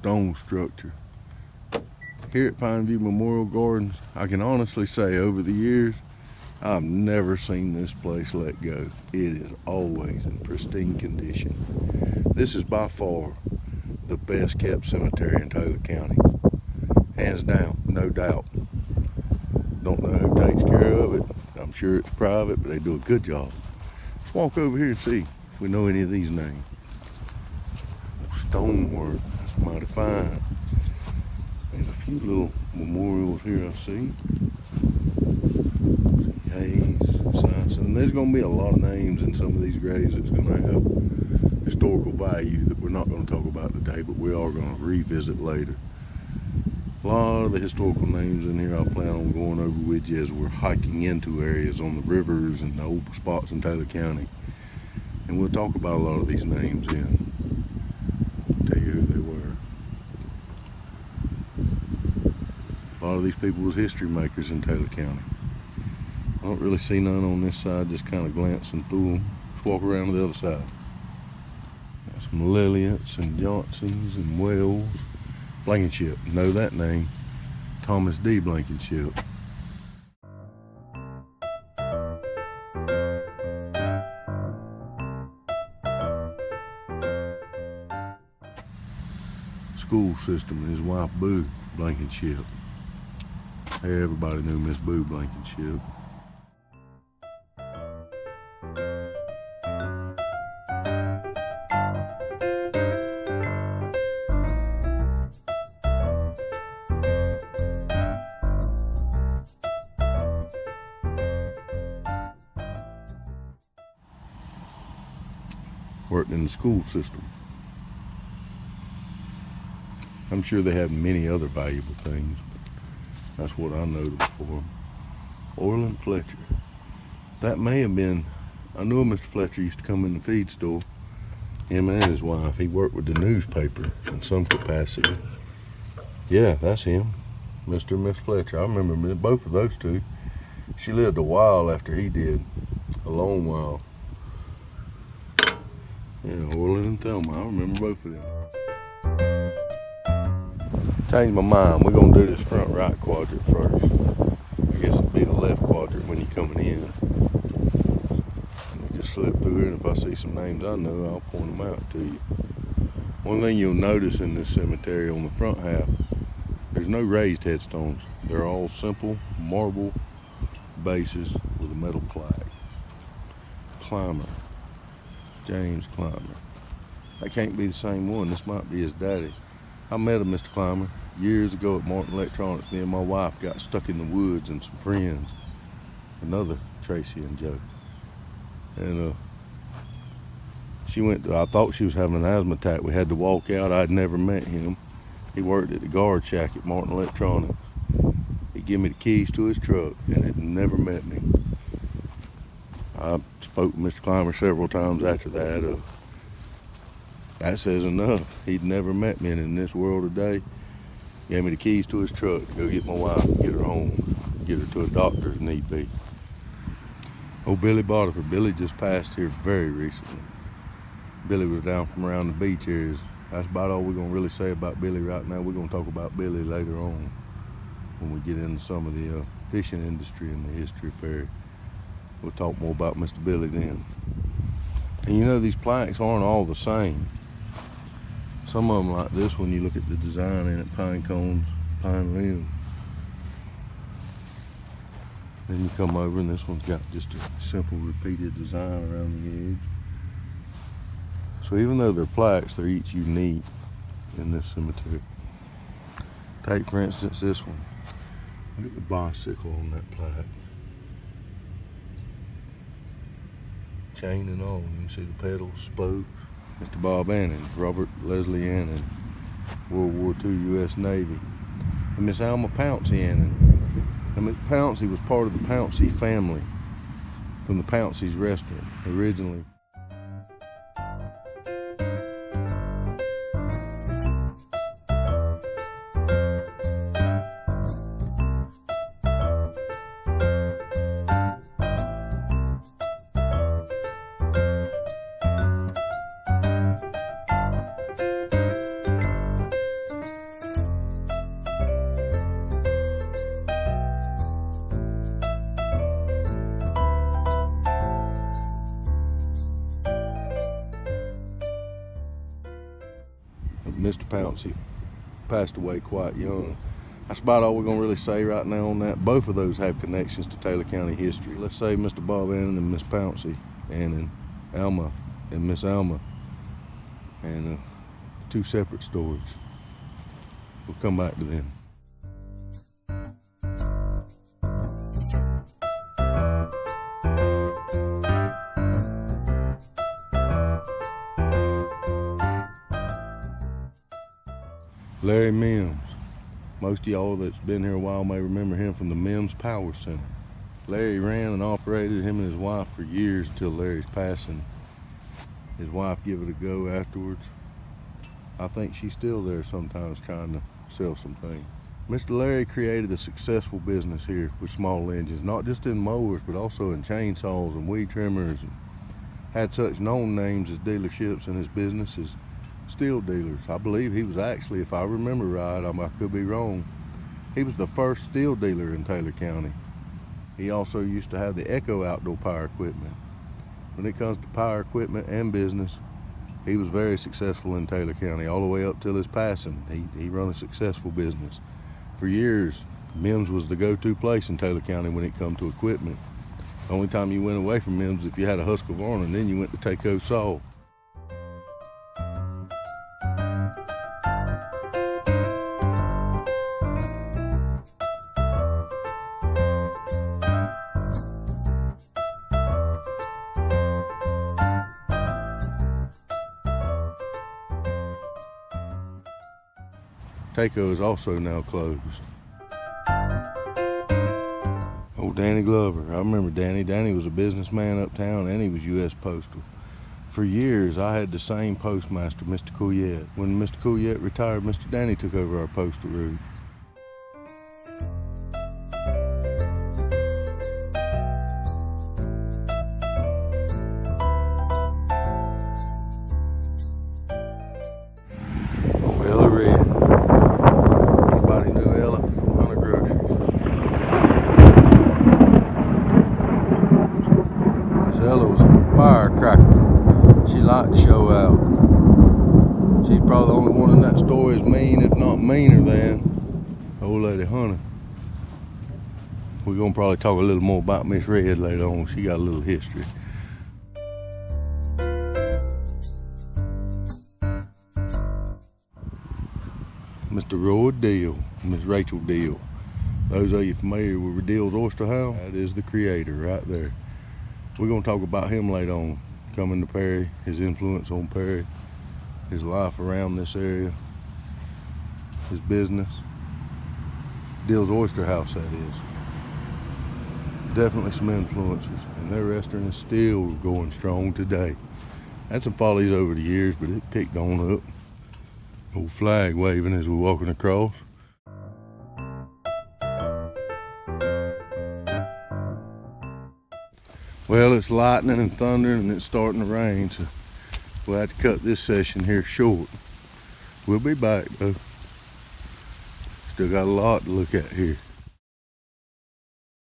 stone structure. Here at Pineview Memorial Gardens, I can honestly say over the years, I've never seen this place let go. It is always in pristine condition. This is by far the best kept cemetery in Taylor County. Hands down, no doubt. Don't know who takes care of it. I'm sure it's private, but they do a good job. Let's walk over here and see if we know any of these names. Stonework, that's mighty fine. There's a few little memorials here I see. Hayes, Sison. There's going to be a lot of names in some of these graves that's going to have historical value that we're not going to talk about today, but we are going to revisit later. A lot of the historical names in here I plan on going over with you as we're hiking into areas on the rivers and the old spots in Taylor County. And we'll talk about a lot of these names in. Tell you who they were. A lot of these people was history makers in Taylor County. I don't really see none on this side, just kind of glancing through them. Let's walk around to the other side. Got some Lilliants and Johnsons and Wells. Blankenship, know that name. Thomas D. Blankenship. School system and his wife Boo Blankenship. Everybody knew Miss Boo Blankenship. Worked in the school system. I'm sure they have many other valuable things, but that's what I know them for. Orland Fletcher. That may have been, I knew Mr. Fletcher used to come in the feed store. Him and his wife, he worked with the newspaper in some capacity. Yeah, that's him, Mr. and Miss Fletcher. I remember both of those two. She lived a while after he did, a long while. Yeah, Orland and Thelma, I remember both of them. Change my mind, we're gonna do this front right quadrant first. I guess it'd be the left quadrant when you're coming in. Just slip through here, and if I see some names I know, I'll point them out to you. One thing you'll notice in this cemetery on the front half, there's no raised headstones. They're all simple marble bases with a metal plaque. Clymer. James Clymer. That can't be the same one. This might be his daddy. I met a Mr. Clymer years ago at Martin Electronics. Me and my wife got stuck in the woods and some friends. Another Tracy and Joe. And I thought she was having an asthma attack. We had to walk out. I'd never met him. He worked at the guard shack at Martin Electronics. He gave me the keys to his truck and had never met me. I spoke to Mr. Clymer several times after that. That says enough. He'd never met me, and in this world today, gave me the keys to his truck to go get my wife and get her home, get her to a doctor if need be. Oh, Billy Botifer. Billy just passed here very recently. Billy was down from around the beach areas. That's about all we're going to really say about Billy right now. We're going to talk about Billy later on when we get into some of the fishing industry and the history of Perry. We'll talk more about Mr. Billy then. And you know, these plaques aren't all the same. Some of them, like this one, you look at the design in it, pine cones, pine limbs. Then you come over and this one's got just a simple repeated design around the edge. So even though they're plaques, they're each unique in this cemetery. Take, for instance, this one. Look at the bicycle on that plaque. Chain and all, you can see the pedals, spokes. Mr. Bob Annan, Robert Leslie Annan, World War II U.S. Navy. And Miss Alma Pouncey Annan. And Miss Pouncey was part of the Pouncey family from the Pouncey's restaurant originally. Mr. Pouncey passed away quite young. That's about all we're gonna really say right now on that. Both of those have connections to Taylor County history. Let's say Mr. Bob Annan and Miss Pouncey, and Alma and Miss Alma, and two separate stories. We'll come back to them. Larry Mims. Most of y'all that's been here a while may remember him from the Mims Power Center. Larry ran and operated, him and his wife, for years until Larry's passing. His wife gave it a go afterwards. I think she's still there sometimes trying to sell some things. Mr. Larry created a successful business here with small engines, not just in mowers, but also in chainsaws and weed trimmers, and had such known names as dealerships in his business as steel dealers. I believe he was actually, if I remember right, I could be wrong, he was the first steel dealer in Taylor County. He also used to have the Echo outdoor power equipment. When it comes to power equipment and business, he was very successful in Taylor County all the way up till his passing. He run a successful business. For years, Mims was the go-to place in Taylor County when it come to equipment. The only time you went away from Mims if you had a Husqvarna, and then you went to Taco Saw. Taco is also now closed. Oh, Danny Glover. I remember Danny. Danny was a businessman uptown, and he was U.S. Postal. For years, I had the same postmaster, Mr. Couillette. When Mr. Couillette retired, Mr. Danny took over our postal route. Ella Red. Anybody knew Ella from Hunter Groceries? Miss Ella was a firecracker. She liked to show out. She's probably the only one in that story as mean, if not meaner than old lady Hunter. We're gonna probably talk a little more about Miss Red later on. She got a little history. Mr. Roy Deal, Miss Rachel Deal. Those of you familiar with Deal's Oyster House, that is the creator right there. We're gonna talk about him later on, coming to Perry, his influence on Perry, his life around this area, his business. Deal's Oyster House, that is. Definitely some influences, and their restaurant is still going strong today. Had some follies over the years, but it picked on up. Old flag waving as we're walking across. Well, it's lightning and thundering and it's starting to rain, so we'll have to cut this session here short. We'll be back though. Still got a lot to look at here.